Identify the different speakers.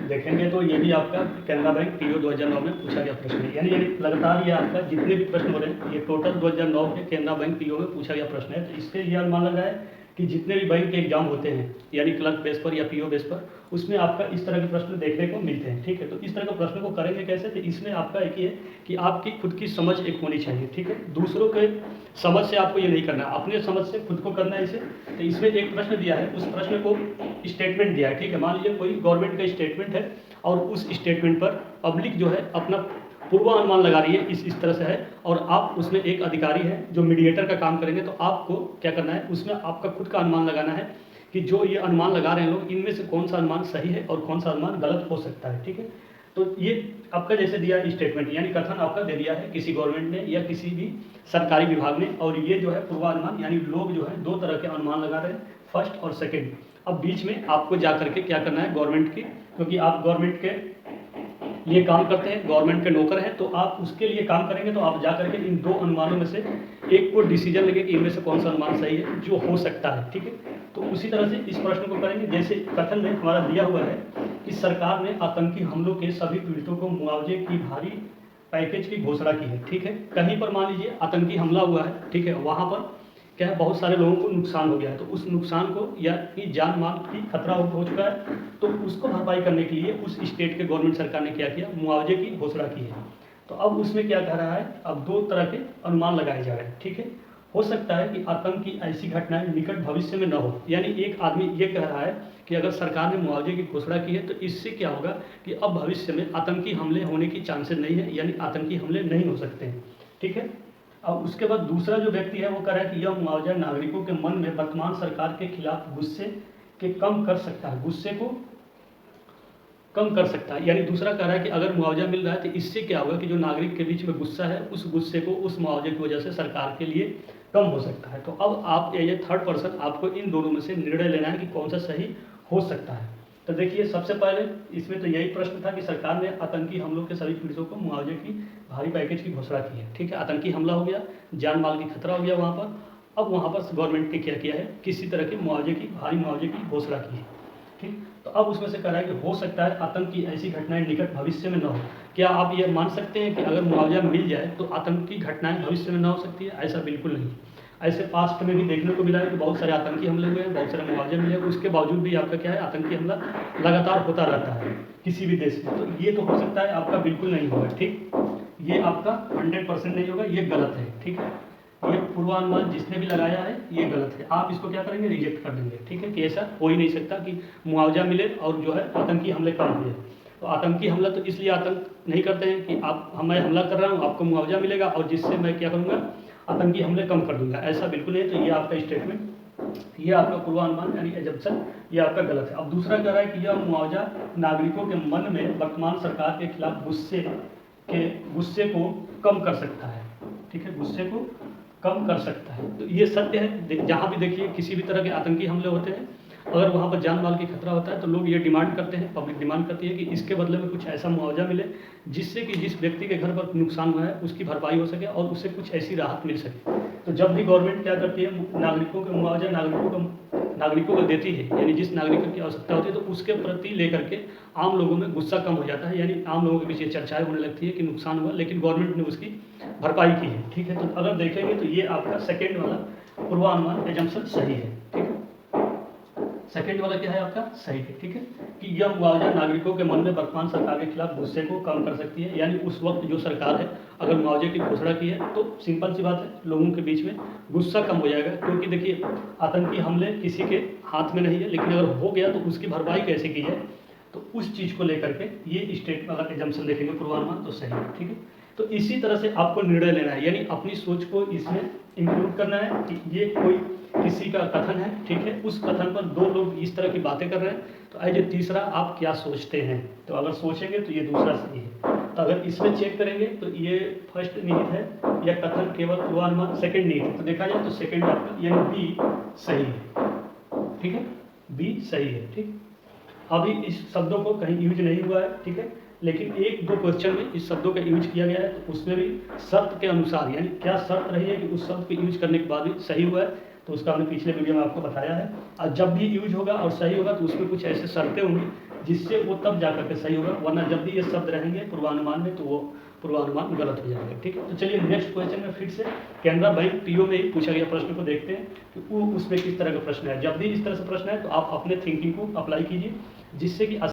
Speaker 1: देखेंगे तो ये भी आपका केनरा बैंक पीओ 2009 में पूछा गया प्रश्न है। यानी लगातार ये आपका जितने भी प्रश्न हो रहे हैं ये टोटल 2009 के केनरा बैंक पीओ में पूछा गया प्रश्न है। तो इससे ये अनुमान लगा है कि जितने भी बैंक के एग्जाम होते हैं यानी क्लर्क बेस पर या पीओ बेस पर, उसमें आपका इस तरह के प्रश्न देखने को मिलते हैं। ठीक है, तो इस तरह के प्रश्न को करेंगे कैसे? तो इसमें आपका एक ये कि आपकी खुद की समझ एक होनी चाहिए। ठीक है, दूसरों के समझ से आपको ये नहीं करना, अपने समझ से खुद को करना है इसे। तो इसमें एक प्रश्न दिया है, उस प्रश्न को स्टेटमेंट दिया है। ठीक है, मान लीजिए कोई गवर्नमेंट का स्टेटमेंट है और उस स्टेटमेंट पर पब्लिक जो है अपना पूर्वानुमान लगा रही है, इस तरह से है, और आप उसमें एक अधिकारी है जो मीडिएटर का काम करेंगे। तो आपको क्या करना है, उसमें आपका खुद का अनुमान लगाना है कि जो ये अनुमान लगा रहे हैं लोग, इनमें से कौन सा अनुमान सही है और कौन सा अनुमान गलत हो सकता है। ठीक है, तो ये आपका जैसे दिया स्टेटमेंट यानी कथन आपका दे दिया है किसी गवर्नमेंट ने या किसी भी सरकारी विभाग ने, और ये जो है पूर्वानुमान यानी लोग जो है दो तरह के अनुमान लगा रहे हैं, फर्स्ट और सेकेंड। अब बीच में आपको जा करके क्या करना है, गवर्नमेंट की, क्योंकि आप गवर्नमेंट के लिए काम करते हैं, गवर्नमेंट के नौकर हैं, तो आप उसके लिए काम करेंगे तो आप जा करके इन दो अनुमानों में से एक को डिसीजन लेंगे कि इनमें से कौन सा अनुमान सही है जो हो सकता है। ठीक है, तो उसी तरह से इस प्रश्न को करेंगे। जैसे कथन में हमारा दिया हुआ है कि सरकार ने आतंकी हमलों के सभी पीड़ितों को मुआवजे की भारी पैकेज की घोषणा की है। ठीक है, कहीं पर मान लीजिए आतंकी हमला हुआ है, ठीक है, वहाँ पर क्या है, बहुत सारे लोगों को नुकसान हो गया है, तो उस नुकसान को या कि जान माल की खतरा हो चुका है, तो उसको भरपाई करने के लिए उस स्टेट के गवर्नमेंट सरकार ने क्या किया, मुआवजे की घोषणा की है। तो अब उसमें क्या कह रहा है, अब दो तरह के अनुमान लगाए जा रहे हैं। ठीक है, हो सकता है कि आतंक की ऐसी घटनाएं निकट भविष्य में न हो, यानी एक आदमी ये कह रहा है कि अगर सरकार ने मुआवजे की घोषणा की है तो इससे क्या होगा कि अब भविष्य में आतंकी हमले होने की चांसेस नहीं है, यानी आतंकी हमले नहीं हो सकते हैं। ठीक है, अब उसके बाद दूसरा जो व्यक्ति है वो कह रहा है कि यह मुआवजा नागरिकों के मन में वर्तमान सरकार के खिलाफ गुस्से के कम कर सकता है, गुस्से को कम कर सकता है। यानी दूसरा कह रहा है कि अगर मुआवजा मिल रहा है तो इससे क्या होगा कि जो नागरिक के बीच में गुस्सा है, उस गुस्से को उस मुआवजे की वजह से सरकार के लिए कम हो सकता है। तो अब आप ये थर्ड पर्सन आपको इन दोनों में से निर्णय लेना है कि कौन सा सही हो सकता है। तो देखिए, सबसे पहले इसमें तो यही प्रश्न था कि सरकार ने आतंकी हमलों के सभी पीड़ितों को मुआवजे की भारी पैकेज की घोषणा की है। ठीक है, आतंकी हमला हो गया, जान माल की खतरा हो गया वहाँ पर, अब वहाँ पर गवर्नमेंट ने क्या किया है, किसी तरह के मुआवजे की भारी मुआवजे की घोषणा की है। ठीक, तो अब उसमें से कह रहा है कि हो सकता है आतंक की ऐसी घटनाएं निकट भविष्य में न हो। क्या आप ये मान सकते हैं कि अगर मुआवजा मिल जाए तो आतंक की घटनाएं भविष्य में न हो सकती है? ऐसा बिल्कुल नहीं। ऐसे पास्ट में भी देखने को मिला है कि बहुत सारे आतंकी हमले हुए हैं, बहुत सारे मुआवजे मिले, उसके बावजूद भी आपका क्या है, आतंकी हमला लगातार होता रहता है किसी भी देश में। तो ये तो हो सकता है, आपका बिल्कुल नहीं होगा। ठीक, ये आपका 100% नहीं होगा, ये गलत है। ठीक है, ये पूर्वानुमान जिसने भी लगाया है ये गलत है, आप इसको क्या करेंगे, रिजेक्ट कर देंगे। ठीक है, कि ऐसा हो ही नहीं सकता कि मुआवजा मिले और जो है आतंकी हमले कम हुए। तो आतंकी हमला तो इसलिए आतंक नहीं करते हैं कि आप मैं हमला कर रहा हूँ, आपको मुआवजा मिलेगा और जिससे मैं क्या करूँगा, आतंकी हमले कम कर दूंगा, ऐसा बिल्कुल नहीं। तो ये आपका स्टेटमेंट, ये आपका पूर्वानुमान यानी एजम्पशन, ये आपका गलत है। अब दूसरा कह रहा है कि यह मुआवजा नागरिकों के मन में वर्तमान सरकार के खिलाफ गुस्से को कम कर सकता है। ठीक है, गुस्से को कम कर सकता है, तो ये सत्य है। जहाँ भी देखिए किसी भी तरह के आतंकी हमले होते हैं, अगर वहाँ पर जान माल की खतरा होता है तो लोग ये डिमांड करते हैं, पब्लिक डिमांड करती है कि इसके बदले में कुछ ऐसा मुआवजा मिले जिससे कि जिस व्यक्ति के घर पर नुकसान हुआ है उसकी भरपाई हो सके और उससे कुछ ऐसी राहत मिल सके। तो जब भी गवर्नमेंट क्या करती है, नागरिकों के मुआवजा नागरिकों को देती है, यानी जिस नागरिकों की आवश्यकता होती है तो उसके प्रति लेकर के आम लोगों में गुस्सा कम हो जाता है, यानी आम लोगों के बीच ये चर्चाएं होने लगती है कि नुकसान हुआ लेकिन गवर्नमेंट ने उसकी भरपाई की है। ठीक है, तो अगर देखेंगे तो ये आपका सेकेंड वाला पूर्वानुमान एजम्पशन सही है। ठीक है, सेकेंड वाला क्या है आपका, सही है। ठीक है, कि यह मुआवजा नागरिकों के मन में वर्तमान सरकार के खिलाफ गुस्से को कम कर सकती है, यानी उस वक्त जो सरकार है अगर मुआवजे की घोषणा की है तो सिंपल सी बात है, लोगों के बीच में गुस्सा कम हो जाएगा। क्योंकि देखिए, आतंकी हमले किसी के हाथ में नहीं है, लेकिन अगर हो गया तो उसकी भरपाई कैसे की जाए, तो उस चीज़ को लेकर के ये स्टेट अगर एजम्पशन देखेंगे पूर्वानुमान तो सही है। ठीक है, तो इसी तरह से आपको निर्णय लेना है, यानी अपनी सोच को इसमें इंक्लूड करना है कि ये कोई किसी का कथन है, ठीक है, उस कथन पर दो लोग इस तरह की बातें कर रहे हैं, तो एज ए तीसरा आप क्या सोचते हैं। तो अगर सोचेंगे तो ये दूसरा सही है। तो अगर इसमें चेक करेंगे तो ये फर्स्ट निहित है या कथन केवल पूर्वानुमान सेकंड निहित है, तो देखा जाए तो सेकंड आपका यानी बी सही है। ठीक है, बी सही है। ठीक, अभी इस शब्दों को कहीं यूज नहीं हुआ है, ठीक है, लेकिन एक दो क्वेश्चन में इस शब्दों का यूज किया गया है, तो उसमें भी शर्त के अनुसार, यानी क्या शर्त रही है कि उस शब्द को यूज करने के बाद भी सही हुआ है, तो उसका हमने पिछले वीडियो में आपको बताया है। और जब भी यूज होगा और सही होगा तो उसमें कुछ ऐसे शर्तें होंगी जिससे वो तब जा करके सही होगा, वरना जब भी ये शब्द रहेंगे पूर्वानुमान में तो वो पूर्वानुमान गलत हो जाएगा। ठीक है, तो चलिए नेक्स्ट क्वेश्चन में फिर से कैनरा बैंक पीओ में ही पूछा गया प्रश्न को देखते हैं कि वो उसमें किस तरह का प्रश्न है। जब भी इस तरह से प्रश्न है तो आप अपने थिंकिंग को अप्लाई कीजिए, जिससे कि